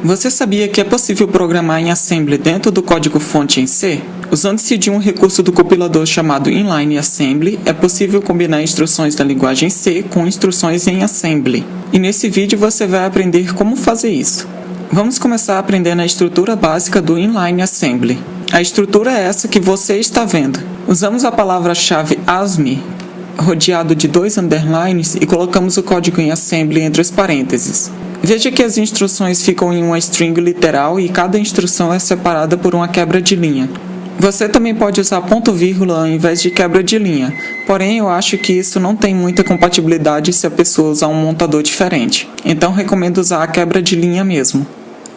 Você sabia que é possível programar em Assembly dentro do código-fonte em C? Usando-se de um recurso do compilador chamado Inline Assembly, é possível combinar instruções da linguagem C com instruções em Assembly. E nesse vídeo você vai aprender como fazer isso. Vamos começar aprendendo a estrutura básica do Inline Assembly. A estrutura é essa que você está vendo. Usamos a palavra-chave ASME, rodeado de 2 underlines, e colocamos o código em Assembly entre os parênteses. Veja que as instruções ficam em uma string literal e cada instrução é separada por uma quebra de linha. Você também pode usar ponto vírgula ao invés de quebra de linha, porém eu acho que isso não tem muita compatibilidade se a pessoa usar um montador diferente, então recomendo usar a quebra de linha mesmo.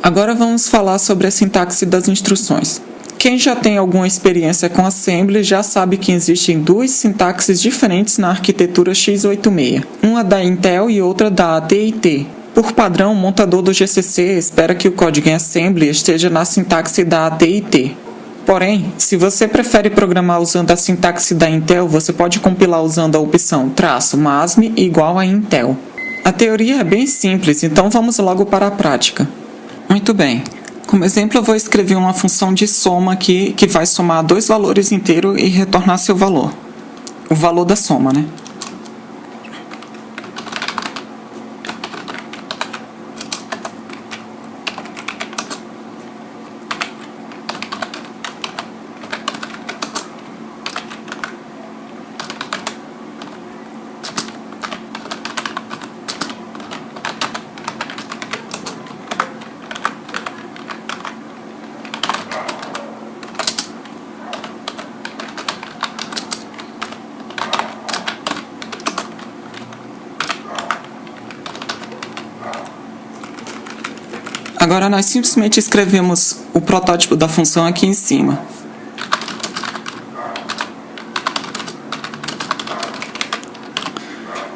Agora vamos falar sobre a sintaxe das instruções. Quem já tem alguma experiência com Assembly já sabe que existem duas sintaxes diferentes na arquitetura x86, uma da Intel e outra da AT&T. Por padrão, o montador do GCC espera que o código em Assembly esteja na sintaxe da AT&T. Porém, se você prefere programar usando a sintaxe da Intel, você pode compilar usando a opção "-masme igual a Intel". A teoria é bem simples, então vamos logo para a prática. Muito bem. Como exemplo, eu vou escrever uma função de soma aqui que vai somar dois valores inteiros e retornar seu valor. O valor da soma, né? Agora nós simplesmente escrevemos o protótipo da função aqui em cima.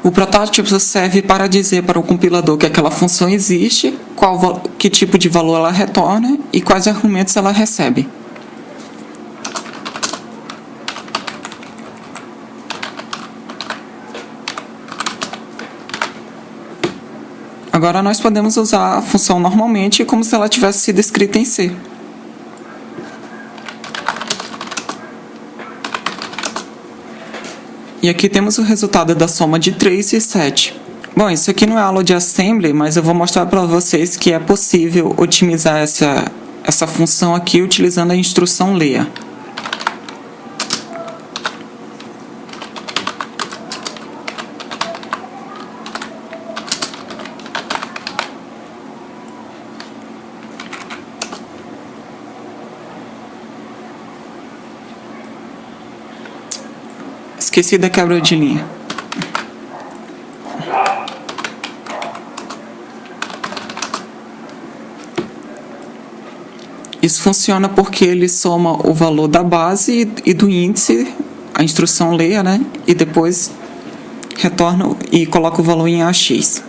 O protótipo serve para dizer para o compilador que aquela função existe, que tipo de valor ela retorna e quais argumentos ela recebe. Agora nós podemos usar a função normalmente como se ela tivesse sido escrita em C. E aqui temos o resultado da soma de 3 e 7. Bom, isso aqui não é aula de Assembly, mas eu vou mostrar para vocês que é possível otimizar essa função aqui utilizando a instrução leia. Esqueci da quebra de linha. Isso funciona porque ele soma o valor da base e do índice, a instrução leia, né? E depois retorna e coloca o valor em AX.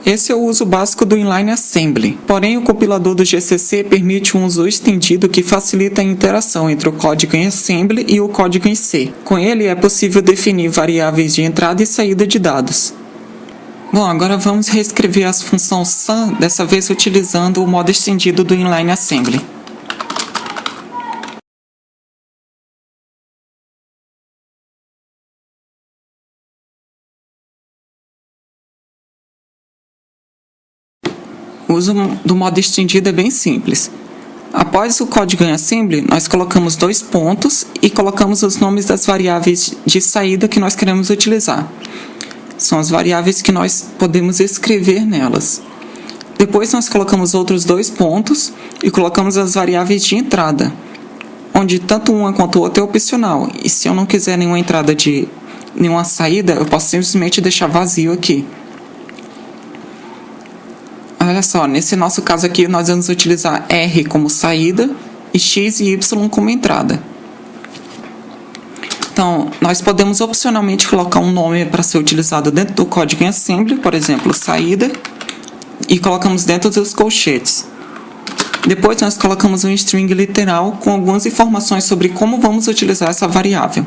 Esse é o uso básico do Inline Assembly. Porém, o compilador do GCC permite um uso estendido que facilita a interação entre o código em Assembly e o código em C. Com ele, é possível definir variáveis de entrada e saída de dados. Bom, agora vamos reescrever as funções sum, dessa vez utilizando o modo estendido do Inline Assembly. O uso do modo estendido é bem simples. Após o código em Assembly, nós colocamos 2 pontos e colocamos os nomes das variáveis de saída que nós queremos utilizar. São as variáveis que nós podemos escrever nelas. Depois nós colocamos outros 2 pontos e colocamos as variáveis de entrada, onde tanto uma quanto outra é opcional. E se eu não quiser nenhuma entrada de nenhuma saída, eu posso simplesmente deixar vazio aqui. Olha só, nesse nosso caso aqui, nós vamos utilizar R como saída e X e Y como entrada. Então, nós podemos opcionalmente colocar um nome para ser utilizado dentro do código em Assembly, por exemplo, saída, e colocamos dentro dos colchetes. Depois, nós colocamos um string literal com algumas informações sobre como vamos utilizar essa variável.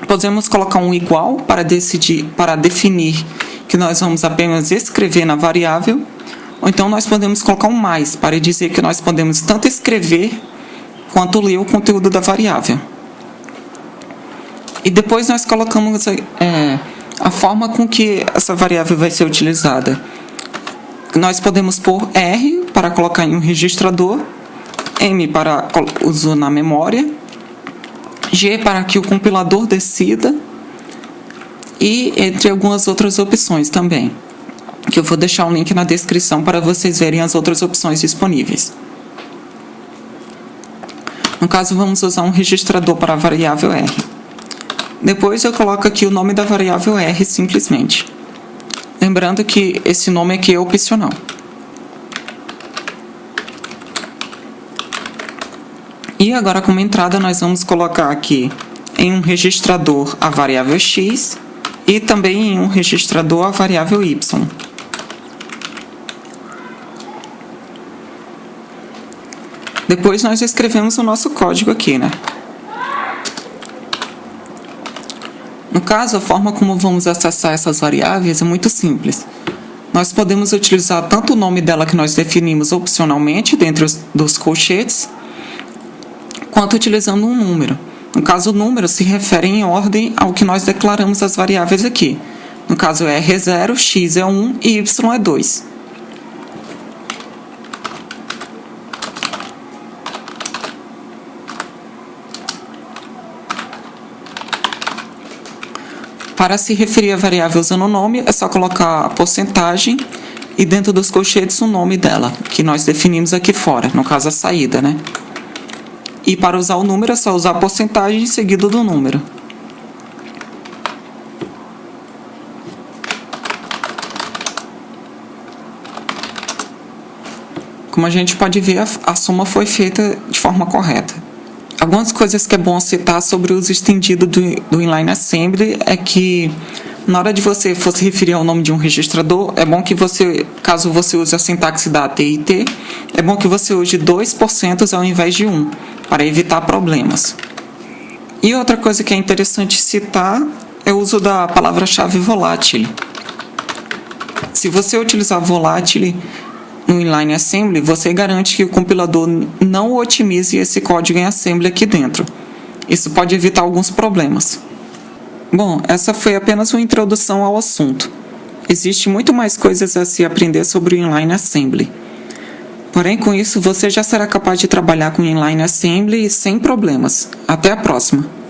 Podemos colocar um igual para definir que nós vamos apenas escrever na variável, ou então nós podemos colocar um mais para dizer que nós podemos tanto escrever quanto ler o conteúdo da variável. E depois nós colocamos a forma com que essa variável vai ser utilizada. Nós podemos pôr R para colocar em um registrador, M para uso na memória, G para que o compilador decida, e entre algumas outras opções também, que eu vou deixar um link na descrição para vocês verem as outras opções disponíveis. No caso, vamos usar um registrador para a variável R. Depois eu coloco aqui o nome da variável R simplesmente. Lembrando que esse nome aqui é opcional. E agora, como entrada, nós vamos colocar aqui em um registrador a variável x e também em um registrador a variável y. Depois nós escrevemos o nosso código aqui, né? No caso, a forma como vamos acessar essas variáveis é muito simples. Nós podemos utilizar tanto o nome dela que nós definimos opcionalmente dentro dos colchetes, quanto utilizando um número. No caso, o número se refere em ordem ao que nós declaramos as variáveis aqui. No caso, R é 0, X é 1 e Y é 2. Para se referir à variável usando o nome, é só colocar a porcentagem e dentro dos colchetes o nome dela, que nós definimos aqui fora, no caso a saída, né? E para usar o número é só usar a porcentagem seguido do número. Como a gente pode ver, a soma foi feita de forma correta. Algumas coisas que é bom citar sobre o uso estendido do Inline Assembly é que, na hora de você for se referir ao nome de um registrador, é bom que você, caso você use a sintaxe da AT&T, é bom que você use 2% ao invés de 1, para evitar problemas. E outra coisa que é interessante citar é o uso da palavra-chave volátil. Se você utilizar volátil no Inline Assembly, você garante que o compilador não otimize esse código em Assembly aqui dentro. Isso pode evitar alguns problemas. Bom, essa foi apenas uma introdução ao assunto. Existe muito mais coisas a se aprender sobre o Inline Assembly. Porém, com isso, você já será capaz de trabalhar com Inline Assembly sem problemas. Até a próxima!